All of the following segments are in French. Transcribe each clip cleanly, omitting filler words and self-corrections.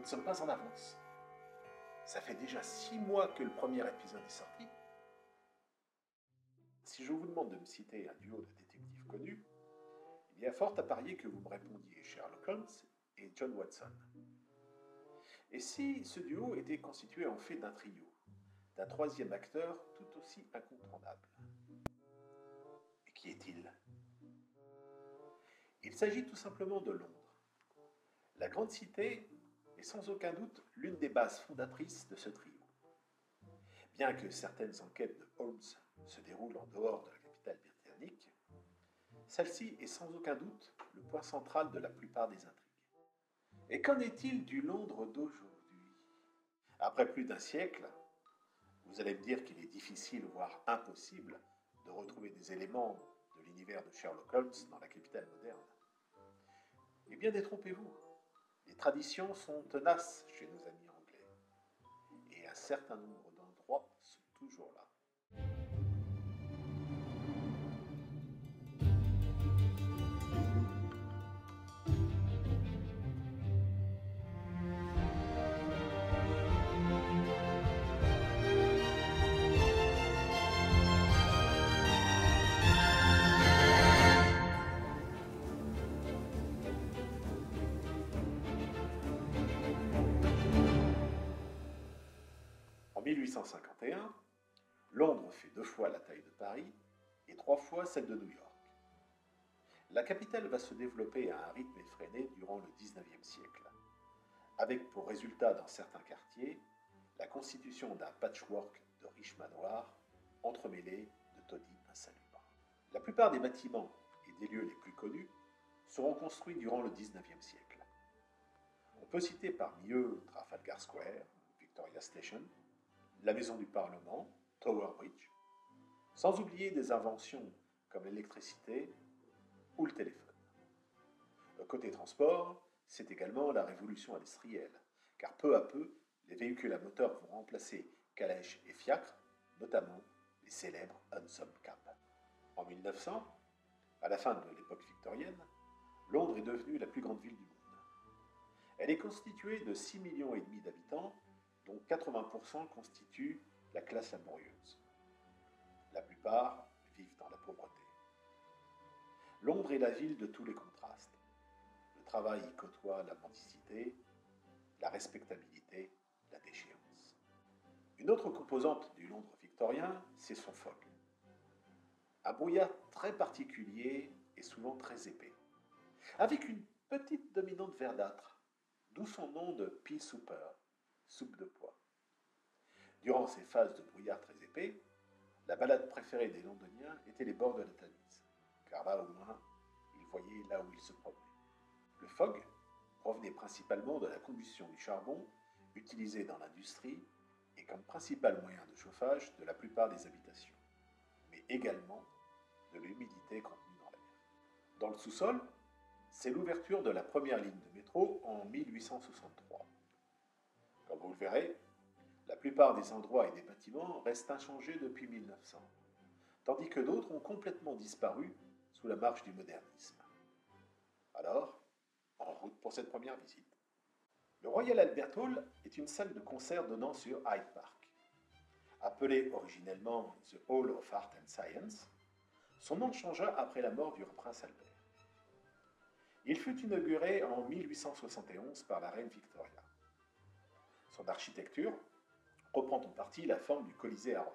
ne sommes pas en avance. Ça fait déjà 6 mois que le premier épisode est sorti. Si je vous demande de me citer un duo de détectives connus, il y a fort à parier que vous me répondiez Sherlock Holmes et John Watson. Et si ce duo était constitué en fait d'un trio, d'un troisième acteur tout aussi incontournable? Et qui est-il? Il s'agit tout simplement de Londres. La grande cité est sans aucun doute l'une des bases fondatrices de ce trio. Bien que certaines enquêtes de Holmes se déroulent en dehors de la capitale britannique, celle-ci est sans aucun doute le point central de la plupart des intrigues. Et qu'en est-il du Londres d'aujourd'hui? Après plus d'un siècle, vous allez me dire qu'il est difficile, voire impossible, de retrouver des éléments de l'univers de Sherlock Holmes dans la capitale moderne. Eh bien, détrompez-vous. Les traditions sont tenaces chez nos amis anglais. Et un certain nombre d'endroits sont toujours là. En 1851, Londres fait 2 fois la taille de Paris et 3 fois celle de New York. La capitale va se développer à un rythme effréné durant le XIXe siècle, avec pour résultat dans certains quartiers la constitution d'un patchwork de riches manoirs entremêlés de taudis insalubres. La plupart des bâtiments et des lieux les plus connus seront construits durant le XIXe siècle. On peut citer parmi eux Trafalgar Square, Victoria Station, la Maison du Parlement, Tower Bridge, sans oublier des inventions comme l'électricité ou le téléphone. Côté transport, c'est également la révolution industrielle, car peu à peu, les véhicules à moteur vont remplacer calèches et fiacres, notamment les célèbres Hansom Cab. En 1900, à la fin de l'époque victorienne, Londres est devenue la plus grande ville du monde. Elle est constituée de 6,5 millions d'habitants, dont 80% constituent la classe laborieuse. La plupart vivent dans la pauvreté. Londres est la ville de tous les contrastes. Le travail y côtoie la mendicité, la respectabilité, la déchéance. Une autre composante du Londres victorien, c'est son fog. Un brouillard très particulier et souvent très épais, avec une petite dominante verdâtre, d'où son nom de pea souper, soupe de pois. Durant ces phases de brouillard très épais, la balade préférée des Londoniens était les bords de la Tamise, car là au moins, ils voyaient là où ils se promenaient. Le fog provenait principalement de la combustion du charbon utilisé dans l'industrie et comme principal moyen de chauffage de la plupart des habitations, mais également de l'humidité contenue dans l'air. Dans le sous-sol, c'est l'ouverture de la première ligne de métro en 1863. Comme vous le verrez, la plupart des endroits et des bâtiments restent inchangés depuis 1900, tandis que d'autres ont complètement disparu sous la marche du modernisme. Alors, en route pour cette première visite. Le Royal Albert Hall est une salle de concert donnant sur Hyde Park. Appelé originellement The Hall of Art and Science, son nom changea après la mort du prince Albert. Il fut inauguré en 1871 par la reine Victoria. Son architecture reprend en partie la forme du Colisée à Rome.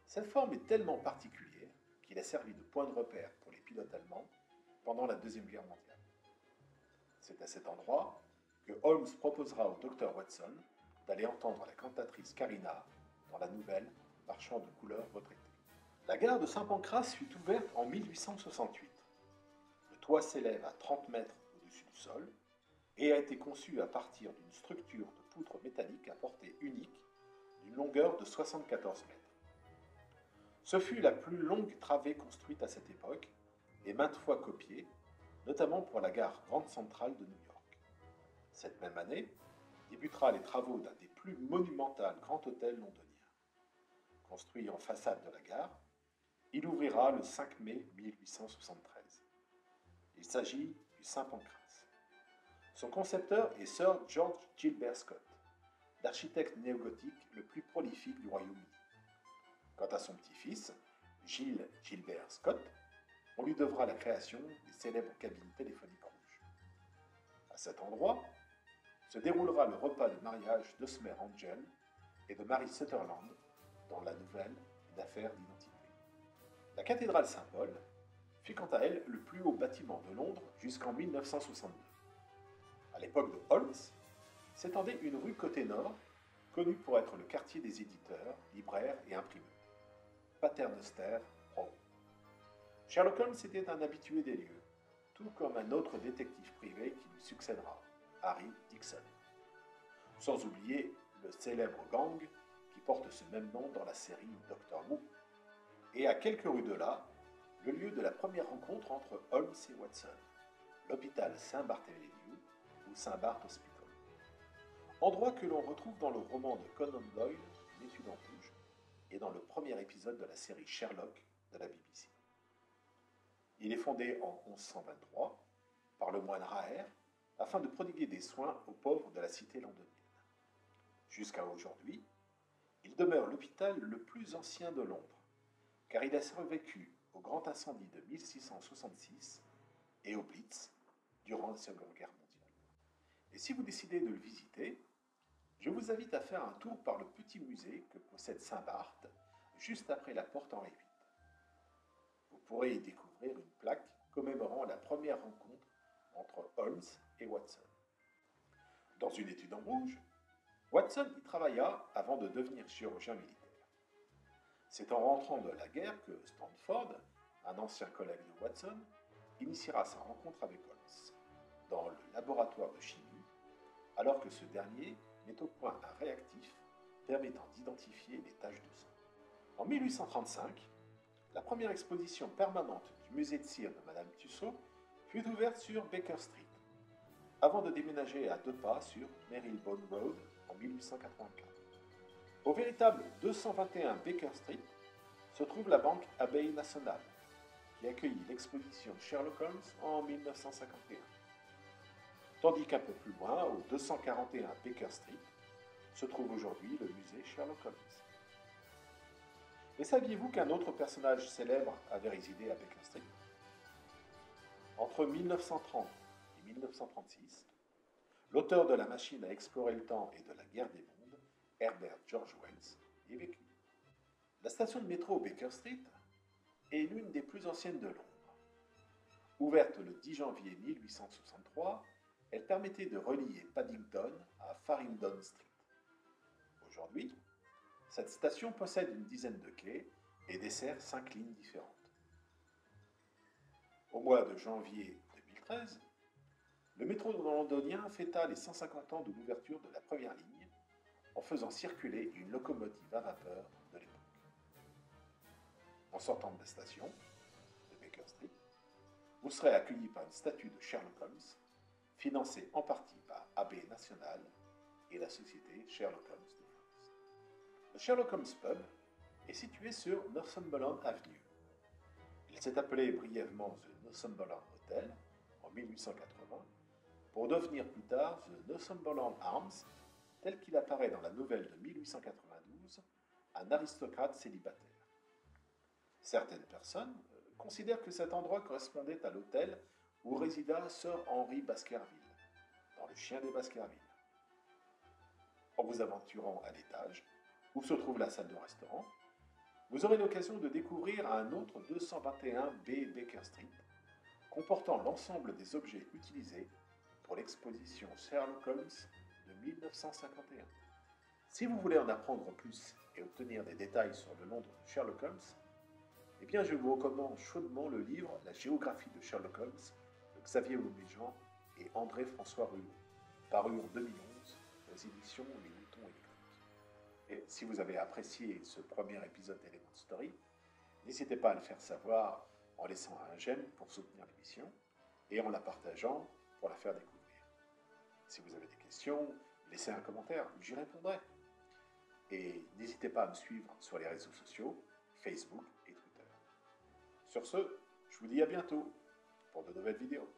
Cette forme est tellement particulière qu'il a servi de point de repère pour les pilotes allemands pendant la Deuxième Guerre mondiale. C'est à cet endroit que Holmes proposera au docteur Watson d'aller entendre la cantatrice Carina dans la nouvelle Marchand de couleur retraité. La gare de Saint-Pancras fut ouverte en 1868. Le toit s'élève à 30 mètres au-dessus du sol et a été conçu à partir d'une structure de poutre métallique à portée unique d'une longueur de 74 mètres. Ce fut la plus longue travée construite à cette époque et maintes fois copiée, notamment pour la gare Grande Centrale de New York. Cette même année, débutera les travaux d'un des plus monumentaux grands hôtels londoniens. Construit en façade de la gare, il ouvrira le 5 mai 1873. Il s'agit du Saint-Pancras. Son concepteur est Sir George Gilbert Scott, l'architecte néogothique le plus prolifique du Royaume-Uni. Quant à son petit-fils, Gilles Gilbert Scott, on lui devra la création des célèbres cabines téléphoniques rouges. À cet endroit se déroulera le repas de mariage d'Osmer Angel et de Mary Sutherland dans la nouvelle Une affaire d'identité. La cathédrale Saint-Paul fut quant à elle le plus haut bâtiment de Londres jusqu'en 1962. À l'époque de Holmes, s'étendait une rue côté nord, connue pour être le quartier des éditeurs, libraires et imprimeurs. Paternoster Row. Sherlock Holmes était un habitué des lieux, tout comme un autre détective privé qui lui succédera, Harry Dixon. Sans oublier le célèbre gang qui porte ce même nom dans la série Doctor Who. Et à quelques rues de là, le lieu de la première rencontre entre Holmes et Watson, l'hôpital Saint-Barthélemy ou Saint-Barth Hospital. Endroit que l'on retrouve dans le roman de Conan Doyle, Une étude en rouge, et dans le premier épisode de la série Sherlock de la BBC. Il est fondé en 1123 par le moine Raher afin de prodiguer des soins aux pauvres de la cité londonienne. Jusqu'à aujourd'hui, il demeure l'hôpital le plus ancien de Londres, car il a survécu au grand incendie de 1666 et au Blitz durant la Seconde Guerre mondiale. Et si vous décidez de le visiter, je vous invite à faire un tour par le petit musée que possède Saint-Barth, juste après la porte Henri VIII. Vous pourrez y découvrir une plaque commémorant la première rencontre entre Holmes et Watson. Dans Une étude en rouge, Watson y travailla avant de devenir chirurgien militaire. C'est en rentrant de la guerre que Stanford, un ancien collègue de Watson, initiera sa rencontre avec Holmes, dans le laboratoire de chimie, alors que ce dernier met au point un réactif permettant d'identifier les taches de sang. En 1835, la première exposition permanente du musée de cire de Madame Tussaud fut ouverte sur Baker Street, avant de déménager à 2 pas sur Marylebone Road en 1884. Au véritable 221 Baker Street se trouve la banque Abbey National, qui accueillit l'exposition Sherlock Holmes en 1951. Tandis qu'un peu plus loin, au 241 Baker Street, se trouve aujourd'hui le musée Sherlock Holmes. Mais saviez-vous qu'un autre personnage célèbre avait résidé à Baker Street? Entre 1930 et 1936, l'auteur de La machine à explorer le temps et de La guerre des mondes, Herbert George Wells, y est vécu. La station de métro Baker Street est l'une des plus anciennes de Londres. Ouverte le 10 janvier 1863, elle permettait de relier Paddington à Farringdon Street. Aujourd'hui, cette station possède une dizaine de quais et dessert 5 lignes différentes. Au mois de janvier 2013, le métro londonien fêta les 150 ans de l'ouverture de la première ligne en faisant circuler une locomotive à vapeur de l'époque. En sortant de la station de Baker Street, vous serez accueilli par une statue de Sherlock Holmes, financée en partie par Abbey National et la société Sherlock Holmes de France. Le Sherlock Holmes Pub est situé sur Northumberland Avenue. Il s'est appelé brièvement The Northumberland Hotel en 1880 pour devenir plus tard The Northumberland Arms, tel qu'il apparaît dans la nouvelle de 1892, un aristocrate célibataire. Certaines personnes considèrent que cet endroit correspondait à l'hôtel où résida Sir Henry Baskerville, dans Le Chien des Baskerville. En vous aventurant à l'étage, où se trouve la salle de restaurant, vous aurez l'occasion de découvrir un autre 221B Baker Street, comportant l'ensemble des objets utilisés pour l'exposition Sherlock Holmes de 1951. Si vous voulez en apprendre plus et obtenir des détails sur le Londres de Sherlock Holmes, eh bien je vous recommande chaudement le livre La géographie de Sherlock Holmes de Xavier Auméjean et André-François Ruot, paru en 2011 aux éditions Les Moutons électriques. Et si vous avez apprécié ce premier épisode d'Element Story, n'hésitez pas à le faire savoir en laissant un j'aime pour soutenir l'émission et en la partageant pour la faire découvrir. Si vous avez des questions, laissez un commentaire, j'y répondrai. Et n'hésitez pas à me suivre sur les réseaux sociaux, Facebook et Twitter. Sur ce, je vous dis à bientôt pour de nouvelles vidéos.